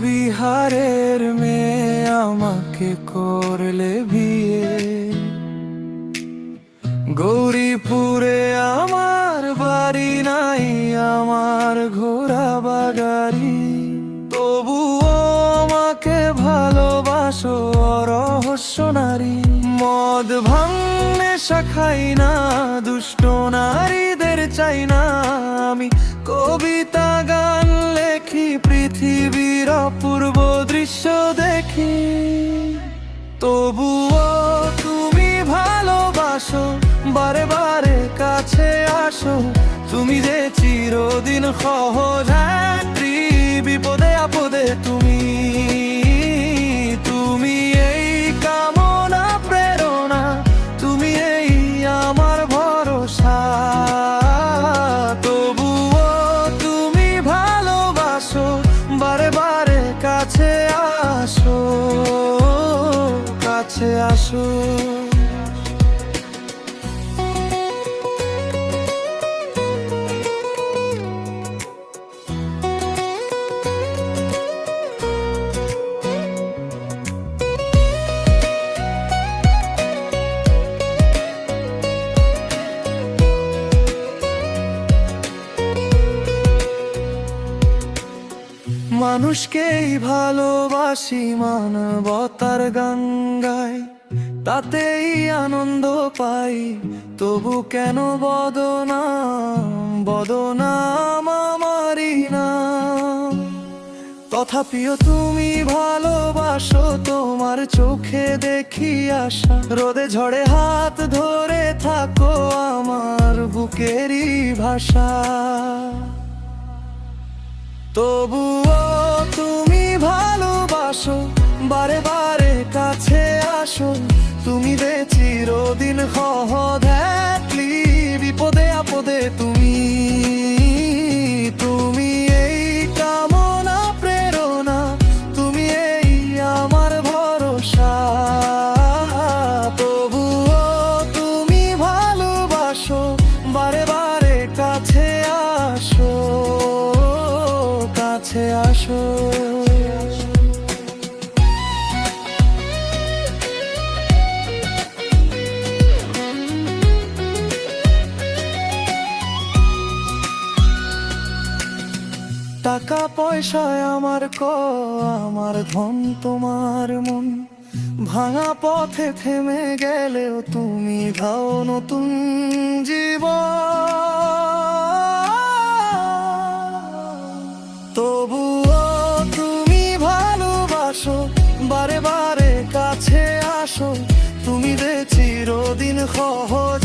বিহারের মেয়ে আমাকে করলে বিয়ে, গৌরীপুরে আমার বাড়ি নাই, আমার ঘোড়া বাগারি, তবুও আমাকে ভালোবাসো রহস্য নারী। মদ ভাঙ নেশা খাই না, দুষ্ট নারীদের চাই না আমি, কবিতা গান লেখি, পৃথিবীর অপূর্ব দৃশ্য দেখি। তবুও তুমি ভালোবাসো, বারে বারে কাছে আসো, তুমি যে চিরদিন সহযাত্রী, বিপদে আপদে তুমি, তুমি এই কামনা প্রেরণা, তুমি এই আমার ভরসা। তবুও তুমি ভালোবাসো, বারে বারে কাছে আসো, কাছে আসো। মানুষকেই ভালোবাসি, মানবতার গান গাই, তাতেই আনন্দ পাই, তবু কেন বদনাম, বদনাম আমারই না। তথাপিও তুমি ভালোবাসো, তোমার চোখে দেখি আশা, রোদে ঝড়ে হাত ধরে থাকো আমার বুকেরই ভাষা। তবুও তুমি ভালোবাসো, বারে বারে কাছে আসো, তুমি যে চিরদিন সহযাত্রী, বিপদে আপদে তুমি, তুমি এই কামনা প্রেরণা, তুমি এই আমার ভরসা। তবুও তুমি ভালোবাসো, বারে বারে কাছে আসো, কাছে আসো। টাকা পয়সায় আমার আমার ধন, তোমার মন, ভাঙা পথে থেমে গেলেও তুমি দাও নতুন জীবন। তবুও তুমি ভালোবাসো, বারে বারে কাছে আসো, তুমি যে চিরদিন সহজ